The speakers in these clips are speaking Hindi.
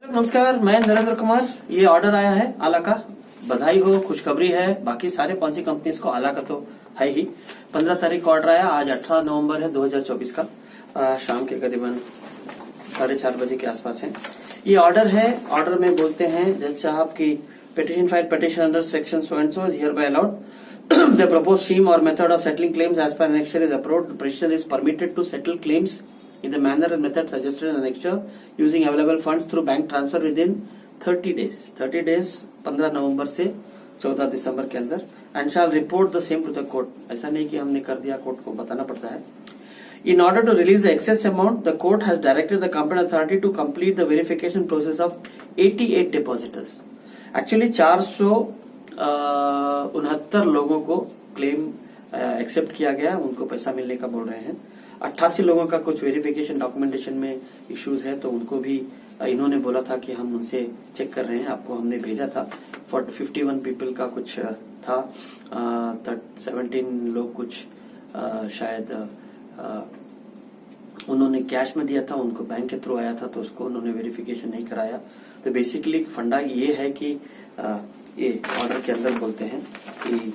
नमस्कार, मैं नरेंद्र कुमार। ये ऑर्डर आया है आला का। बधाई हो, खुशखबरी है। बाकी सारे पॉन्जी कंपनीज को आला का तो है ही। 15 तारीख को ऑर्डर आया। आज 18 नवंबर है 2024 का। शाम के करीबन 4:30 बजे के आसपास है। ये ऑर्डर है। ऑर्डर में बोलते हैं जज साहब की petition file petition under section so and so is here bye allowed the proposed scheme or method of settling claims as per annexure is approved. The petitioner is permitted to settle claims in the manner and method suggested in annexure using available funds through bank transfer within 30 days. 30 days 15 नवंबर से 14 दिसंबर के अंदर and shall report the same to the court. ऐसा नहीं कि हमने कर दिया, कोर्ट को बताना पड़ता है. In order to release the excess amount, the court has directed the competent authority to complete the verification process of 88 depositors. Actually 469 लोगों को क्लेम एक्सेप्ट किया गया, उनको पैसा मिलने का बोल रहे हैं. 88 लोगों का कुछ वेरिफिकेशन डॉक्यूमेंटेशन में इश्यूज है, तो उनको भी इन्होंने बोला था कि हम उनसे चेक कर रहे हैं, आपको हमने भेजा था. 51 पीपल का कुछ था. 17 लोग कुछ शायद उन्होंने कैश में दिया था, उनको बैंक के थ्रू आया था, तो उसको उन्होंने वेरिफिकेशन नहीं कराया. तो बेसिकली फंडा ये है कि ये ऑर्डर के अंदर बोलते हैं कि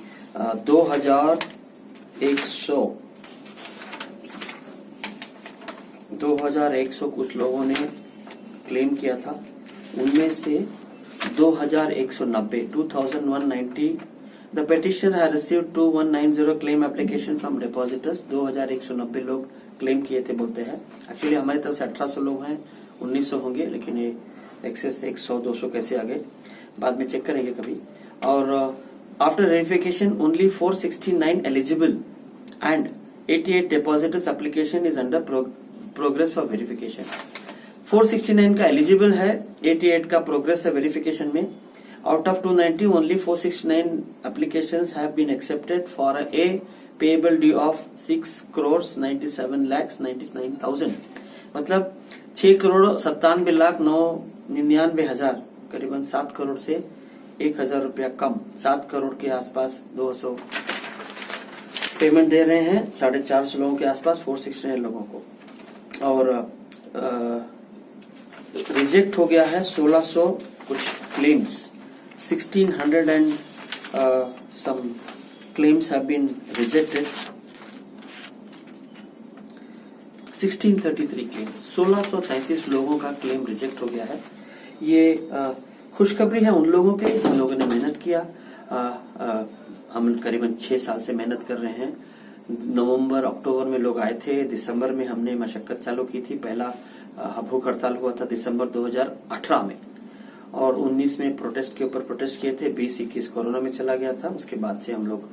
2100 कुछ लोगों ने क्लेम किया था. उनमें से 2190 the petition has received 2190 claim application from depositors. 2190 लोग क्लेम किए थे बोलते हैं. एक्चुअली हमारी तरफ से 1800 लोग हैं, 1900 होंगे, लेकिन ये एक्सेस 100-200 कैसे आ गए बाद में चेक करेंगे कभी. और after verification only 469 eligible and 88 depositors application is under progress for verification. 469 का एलिजिबल है, 88 का प्रोग्रेस है वेरिफिकेशन में. Out of 290 only 469 applications have been accepted for a payable due of 6,97,99,000. मतलब 6,97,999,000, करीबन 7 करोड़ से 1,000 रुपया कम, 7 करोड़ के आसपास 200 पेमेंट दे रहे हैं. 450 लोगों के आसपास 469 लोगों को. और रिजेक्ट हो गया है 1600 कुछ claims. 1600 and some claims have been rejected. 1633 claim, 1633 लोगों का क्लेम रिजेक्ट हो गया है. ये खुशखबरी है उन लोगों के जिन लोगों ने मेहनत किया. हम करीबन 6 साल से मेहनत कर रहे हैं. नवंबर अक्टूबर में लोग आए थे, दिसंबर में हमने मशक्कत चालू की थी. पहला भूख हड़ताल हुआ था दिसंबर 2018 में, और 19 में प्रोटेस्ट के ऊपर प्रोटेस्ट किए थे. 20-21 कोरोना में चला गया था. उसके बाद से हम लोग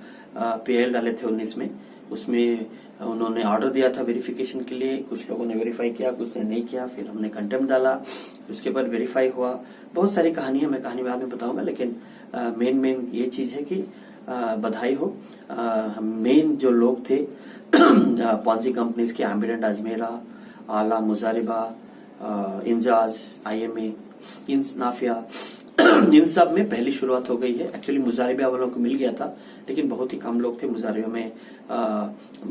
पीएल डाले थे 19 में. उसमें उन्होंने ऑर्डर दिया था वेरिफिकेशन के लिए. कुछ लोगों ने वेरीफाई किया, कुछ ने नहीं किया. फिर हमने कंटेम्प्ट डाला, उसके बाद वेरीफाई हुआ. बहुत सारी कहानी है, मैं कहानी बाद में बताऊंगा. लेकिन मेन ये चीज है कि बधाई हो. मेन जो लोग थे पॉन्जी कंपनीज के, एम्बिडेंट अजमेरा, आला, मुजारिबा, इंजाज, IMA, नाफिया, इन सब में पहली शुरुआत हो गई है. एक्चुअली मुजारिबा वालों को मिल गया था, लेकिन बहुत ही कम लोग थे. मुजारिबा में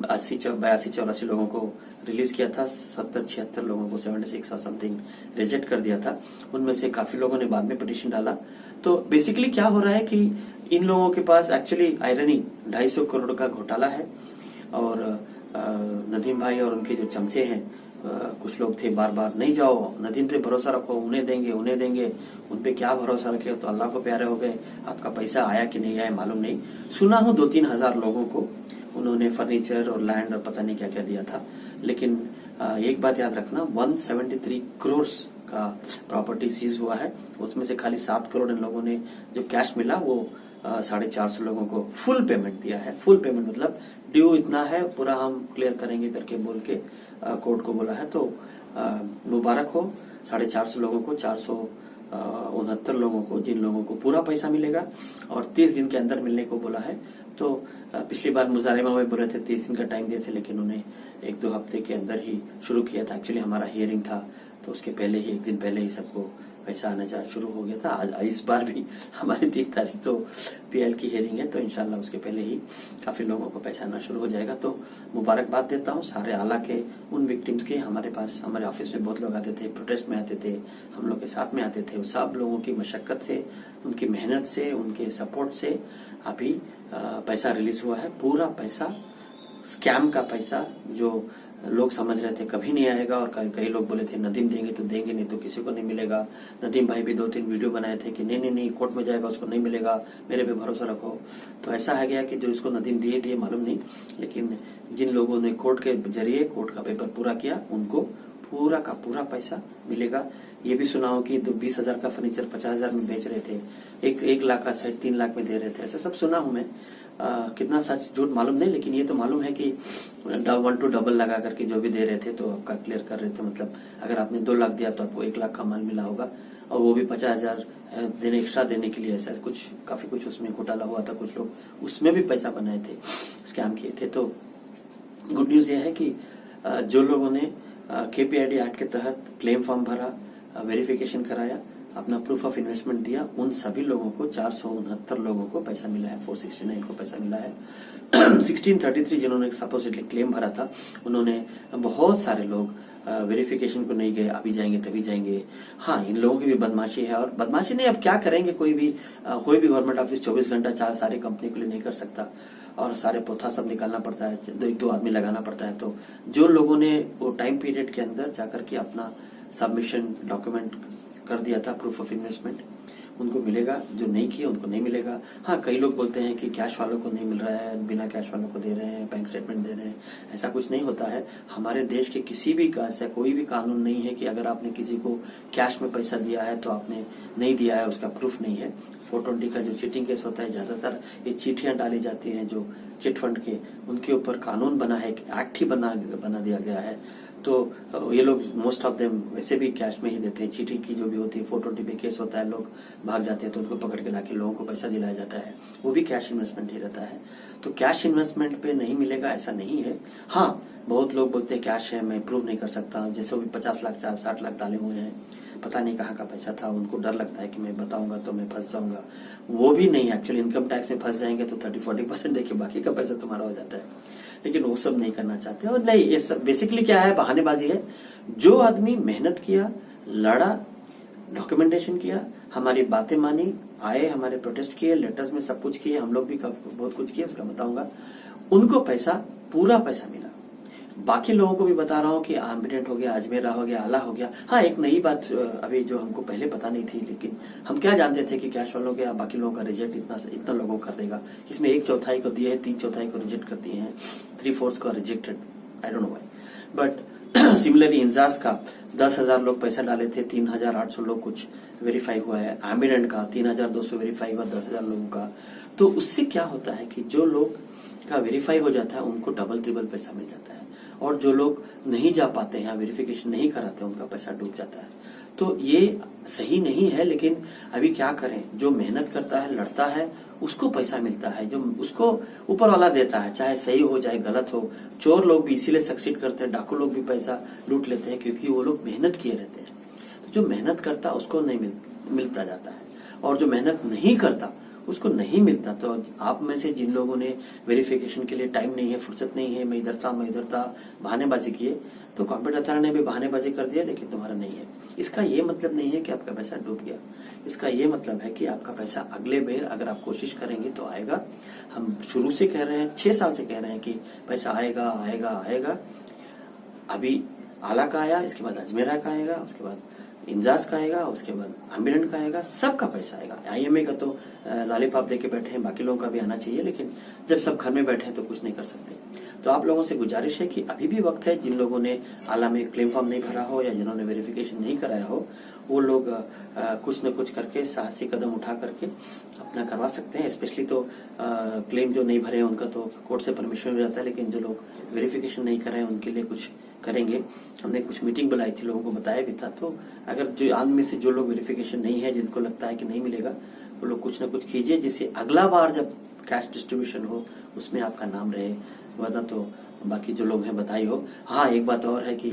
82-84 लोगों को रिलीज किया था. 70-76 लोगों को 76 और समथिंग रिजेक्ट कर दिया था. उनमें से काफी लोगों ने बाद में पिटीशन डाला. तो बेसिकली क्या हो रहा है कि इन लोगों के पास एक्चुअली आयरनी 250 करोड़ का घोटाला है. और नदीम भाई और उनके जो चमचे हैं, कुछ लोग थे बार बार नहीं जाओ, नदीम पे भरोसा रखो, उन्हें देंगे. उन पे क्या भरोसा रखे, तो अल्लाह को प्यारे हो गए. आपका पैसा आया कि नहीं आया मालूम नहीं. सुना हूं 2-3 हजार लोगों को उन्होंने फर्नीचर और लैंड और पता नहीं क्या क्या दिया था. लेकिन एक बात याद रखना, 173 करोड़ का प्रॉपर्टी सीज हुआ है. उसमें से खाली 7 करोड़ इन लोगों ने जो कैश मिला वो 450 लोगों को फुल पेमेंट दिया है. फुल पेमेंट मतलब ड्यू इतना है, पूरा हम क्लियर करेंगे करके बोल के कोर्ट को बोला है. तो मुबारक हो 450 लोगों को, 469 लोगों को, जिन लोगों को पूरा पैसा मिलेगा और 30 दिन के अंदर मिलने को बोला है. तो पिछली बार मुजारिमा में बोले थे 30 दिन का टाइम दिए थे, लेकिन उन्हें 1-2 हफ्ते के अंदर ही शुरू किया था. एक्चुअली हमारा हियरिंग था, तो उसके पहले ही 1 दिन पहले ही सबको पैसा आना शुरू हो गया था। आज इस बार भी हमारी 3 तारीख तो पीएल की हेयरिंग है, तो इंशाल्लाह उसके पहले ही काफी लोगों को पैसा आना शुरू हो जाएगा। तो मुबारकबाद देता हूँ सारे आला के उन विक्टिम्स के। हमारे पास हमारे ऑफिस में बहुत लोग आते थे, प्रोटेस्ट में आते थे, हम लोग के साथ में आते थे। सब लोगों की मशक्कत से, उनकी मेहनत से, उनके सपोर्ट से अभी पैसा रिलीज हुआ है। पूरा पैसा स्कैम का पैसा, जो लोग समझ रहे थे कभी नहीं आएगा, और कई लोग बोले थे नदीम देंगे तो देंगे, नहीं तो किसी को नहीं मिलेगा। नदीम भाई भी 2-3 वीडियो बनाए थे कि नहीं कोर्ट में जाएगा उसको नहीं मिलेगा, मेरे पे भरोसा रखो। तो ऐसा है गया कि जो इसको नदीम दिए मालूम नहीं, लेकिन जिन लोगों ने कोर्ट के जरिए कोर्ट का पेपर पूरा किया उनको पूरा का पूरा पैसा मिलेगा। ये भी सुना हो कि 20,000 का फर्नीचर 50,000 में बेच रहे थे, 1 लाख का सेट 3 लाख में दे रहे थे, ऐसा सब सुना हूं मैं। कितना सच झूठ मालूम नहीं, लेकिन ये तो मालूम है कि 1 to डबल लगा करके जो भी दे रहे थे तो आपका क्लियर कर रहे थे। मतलब अगर आपने 2 लाख दिया तो आपको 1 लाख का माल मिला होगा, और वो भी 50,000 देने एक्स्ट्रा देने के लिए। ऐसा कुछ काफी कुछ उसमें घोटाला हुआ था, कुछ लोग उसमें भी पैसा बनाए थे, स्कैम किए थे। तो गुड न्यूज ये है कि जो लोगों ने KPID एक्ट के तहत क्लेम फॉर्म भरा, वेरिफिकेशन कराया, अपना प्रूफ ऑफ इन्वेस्टमेंट दिया, उन सभी लोगों को 469 लोगों को पैसा मिला है, 469 को पैसा मिला है। 1633 जिन्होंने सपोजिटली क्लेम भरा था, उन्होंने बहुत सारे लोग वेरिफिकेशन को नहीं गए, अभी जाएंगे तभी जाएंगे। हाँ, इन लोगों की भी बदमाशी है, और बदमाशी नहीं, अब क्या करेंगे, कोई भी गवर्नमेंट ऑफिस 24 घंटा सारी कंपनी के लिए नहीं कर सकता, और सारे पोथा सब निकालना पड़ता है, 2 आदमी लगाना पड़ता है। तो जो लोगों ने वो टाइम पीरियड के अंदर जाकर के अपना सबमिशन डॉक्यूमेंट कर दिया था, प्रूफ ऑफ इन्वेस्टमेंट, उनको मिलेगा। जो नहीं किए उनको नहीं मिलेगा। हाँ, कई लोग बोलते हैं कि कैश वालों को नहीं मिल रहा है, बिना कैश वालों को दे रहे हैं, बैंक स्टेटमेंट दे रहे हैं। ऐसा कुछ नहीं होता है। हमारे देश के किसी भी ऐसा कोई भी कानून नहीं है कि अगर आपने किसी को कैश में पैसा दिया है तो आपने नहीं दिया है, उसका प्रूफ नहीं है। 420 का जो चीटिंग केस होता है, ज्यादातर ये चिट्ठियां डाली जाती हैं जो चिट फंड के, उनके ऊपर कानून बना है, एक्ट ही बना दिया गया है। तो ये लोग मोस्ट ऑफ देम वैसे भी कैश में ही देते हैं। चीटिंग की जो भी होती है, 420 केस होता है, लोग भाग जाते हैं तो उनको पकड़ के लाके लोगों को पैसा दिलाया जाता है, वो भी कैश इन्वेस्टमेंट ही रहता है। तो कैश इन्वेस्टमेंट पे नहीं मिलेगा ऐसा नहीं है। हाँ, बहुत लोग बोलते हैं कैश है, मैं प्रूव नहीं कर सकता, जैसे वो भी 50 लाख 60 लाख डाले हुए हैं, पता नहीं कहाँ का पैसा था, उनको डर लगता है कि मैं बताऊंगा तो मैं फंस जाऊंगा। वो भी नहीं, एक्चुअली इनकम टैक्स में फंस जाएंगे तो 30-40% देखिए, बाकी का पैसा तुम्हारा हो जाता है। लेकिन वो सब नहीं करना चाहते। और नहीं, ये सब बेसिकली क्या है, बहानेबाजी है। जो आदमी मेहनत किया, लड़ा, डॉक्यूमेंटेशन किया, हमारी बातें मानी, आए, हमारे प्रोटेस्ट किए, लेटर्स में सब कुछ किए, हम लोग भी बहुत कुछ किए, उसका बताऊंगा, उनको पैसा, पूरा पैसा मिला। बाकी लोगों को भी बता रहा हूँ कि एम्बिडेंट हो गया, अजमेरा हो गया, आला हो गया। हाँ, एक नई बात अभी जो हमको पहले पता नहीं थी, लेकिन हम क्या जानते थे कि कैश वालों के या बाकी लोगों का रिजेक्ट इतना लोगों कर देगा। इसमें 1/4 को दिए है, 3/4 को रिजेक्ट कर दिए हैं, 3/4 को rejected, I don't know why. But similarly इंजाज का 10,000 लोग पैसा डाले थे, 3,800 लोग कुछ वेरीफाई हुआ है। एम्बिडेंट का 3,200 वेरीफाई हुआ 10,000 लोगों का। तो उससे क्या होता है कि जो लोग का वेरीफाई हो जाता है उनको डबल ट्रिपल पैसा मिल जाता है, और जो लोग नहीं जा पाते हैं, वेरिफिकेशन नहीं कराते, उनका पैसा डूब जाता है। तो ये सही नहीं है, लेकिन अभी क्या करें, जो मेहनत करता है, लड़ता है, उसको पैसा मिलता है, जो उसको ऊपर वाला देता है, चाहे सही हो चाहे गलत हो। चोर लोग भी इसीलिए सक्सीड करते हैं, डाकू लोग भी पैसा लूट लेते हैं, क्योंकि वो लोग मेहनत किए रहते हैं। तो जो मेहनत करता उसको नहीं मिलता जाता है, और जो मेहनत नहीं करता उसको नहीं मिलता। तो आप में से जिन लोगों ने वेरिफिकेशन के लिए टाइम नहीं है, फुर्सत नहीं है, मैं इधर था, बहानेबाजी किए, तो कंप्यूटर अथॉरिटी ने भी बहानेबाजी कर दिया, लेकिन तुम्हारा नहीं है। इसका ये मतलब नहीं है कि आपका पैसा डूब गया। इसका ये मतलब है कि आपका पैसा अगले बार अगर आप कोशिश करेंगे तो आएगा। हम शुरू से कह रहे हैं, 6 साल से कह रहे हैं कि पैसा आएगा आएगा आएगा। अभी आला का आया, इसके बाद अजमेरा का आएगा, उसके बाद इंजाज का आएगा, उसके बाद एम्बिडेंट का आएगा, सबका पैसा आएगा। IMA का तो लॉलीपॉप देके बैठे हैं, बाकी लोगों का भी आना चाहिए, लेकिन जब सब घर में बैठे हैं तो कुछ नहीं कर सकते। तो आप लोगों से गुजारिश है कि अभी भी वक्त है, जिन लोगों ने आला में क्लेम फॉर्म नहीं भरा हो या जिन्होंने वेरिफिकेशन नहीं कराया हो, वो लोग कुछ न कुछ करके साहसी कदम उठा करके अपना करवा सकते हैं। स्पेशली तो क्लेम जो नहीं भरे हैं उनका तो कोर्ट से परमिशन हो जाता है, लेकिन जो लोग वेरिफिकेशन नहीं कर रहे हैं उनके लिए कुछ करेंगे। हमने कुछ मीटिंग बुलाई थी, लोगों को बताया भी था। तो अगर जो आम में से जो लोग वेरिफिकेशन नहीं है, जिनको लगता है कि नहीं मिलेगा, वो लोग कुछ न कुछ कीजिए, जिससे अगला बार जब कैश डिस्ट्रीब्यूशन हो उसमें आपका नाम रहे, वरना तो बाकी जो लोग हैं बधाई हो। हाँ, एक बात और है कि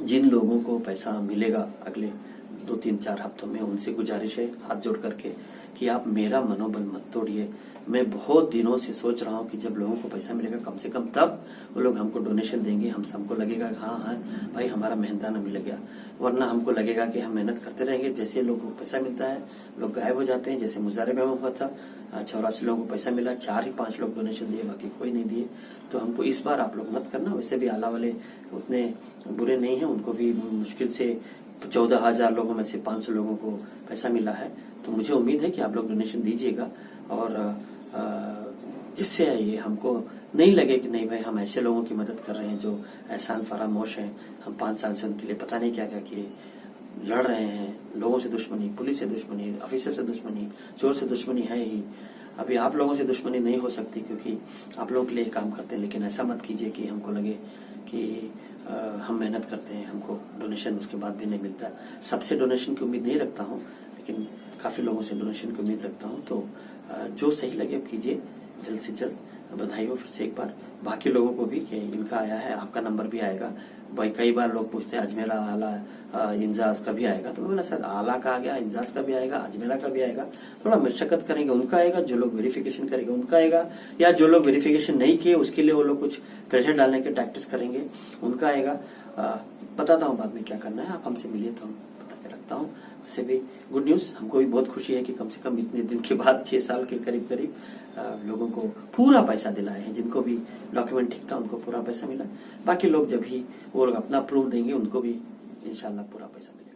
जिन लोगों को पैसा मिलेगा अगले 2-3-4 हफ्तों में। उनसे गुजारिश है हाथ जोड़ करके कि आप मेरा मनोबल मत तोड़िए। मैं बहुत दिनों से सोच रहा हूँ कि जब लोगों को पैसा मिलेगा कम से कम तब वो लोग हमको डोनेशन देंगे, हम सबको लगेगा कि हाँ हाँ भाई हमारा मेहनताना मिल गया। वरना हमको लगेगा कि हम मेहनत करते रहेंगे, जैसे लोगों को पैसा मिलता है लोग गायब हो जाते हैं। जैसे मुजारिबे में हुआ था, 84 लोगों को पैसा मिला, 4 ही 5 लोग डोनेशन दिए, बाकी कोई नहीं दिए। तो हमको इस बार आप लोग मत करना। वैसे भी आला वाले उतने बुरे नहीं है, उनको भी मुश्किल से 14,000 लोगों में से 500 लोगों को पैसा मिला है। तो मुझे उम्मीद है कि आप लोग डोनेशन दीजिएगा, और जिससे ये हमको नहीं लगे कि नहीं भाई हम ऐसे लोगों की मदद कर रहे हैं जो एहसान फरामोश हैं। हम 5 साल से उनके लिए पता नहीं क्या क्या किए, लड़ रहे हैं, लोगों से दुश्मनी, पुलिस से दुश्मनी, ऑफिसर से दुश्मनी, चोर से दुश्मनी है ही। अभी आप लोगों से दुश्मनी नहीं हो सकती क्योंकि आप लोगों के लिए काम करते हैं, लेकिन ऐसा मत कीजिए कि हमको लगे कि हम मेहनत करते हैं, हमको डोनेशन उसके बाद भी नहीं मिलता। सबसे डोनेशन की उम्मीद नहीं रखता हूँ, लेकिन काफी लोगों से डोनेशन की उम्मीद रखता हूँ। तो जो सही लगे कीजिए, जल्द से जल्द। बधाई हो फिर से एक बार बाकी लोगों को भी कि इनका आया है, आपका नंबर भी आएगा। भाई कई बार लोग पूछते हैं अजमेरा आला इंजाज का भी आएगा, तो मैं बोला सर आला का आ गया, इंजाज का भी आएगा, अजमेरा का भी आएगा। थोड़ा मशक्कत करेंगे उनका आएगा, जो लोग वेरिफिकेशन करेंगे उनका आएगा, या जो लोग वेरिफिकेशन नहीं किए उसके लिए वो लोग कुछ प्रेशर डालने के टैक्टिस करेंगे, उनका आएगा। बताता हूँ बाद में क्या करना है, आप हमसे मिलिए तो हम बता के रखता हूँ। वैसे भी गुड न्यूज, हमको भी बहुत खुशी है कि कम से कम इतने दिन के बाद 6 साल के करीब करीब लोगों को पूरा पैसा दिलाए हैं। जिनको भी डॉक्यूमेंट ठीक था उनको पूरा पैसा मिला। बाकी लोग जब भी वो लोग अपना प्रूफ देंगे उनको भी इंशाल्लाह पूरा पैसा मिलेगा।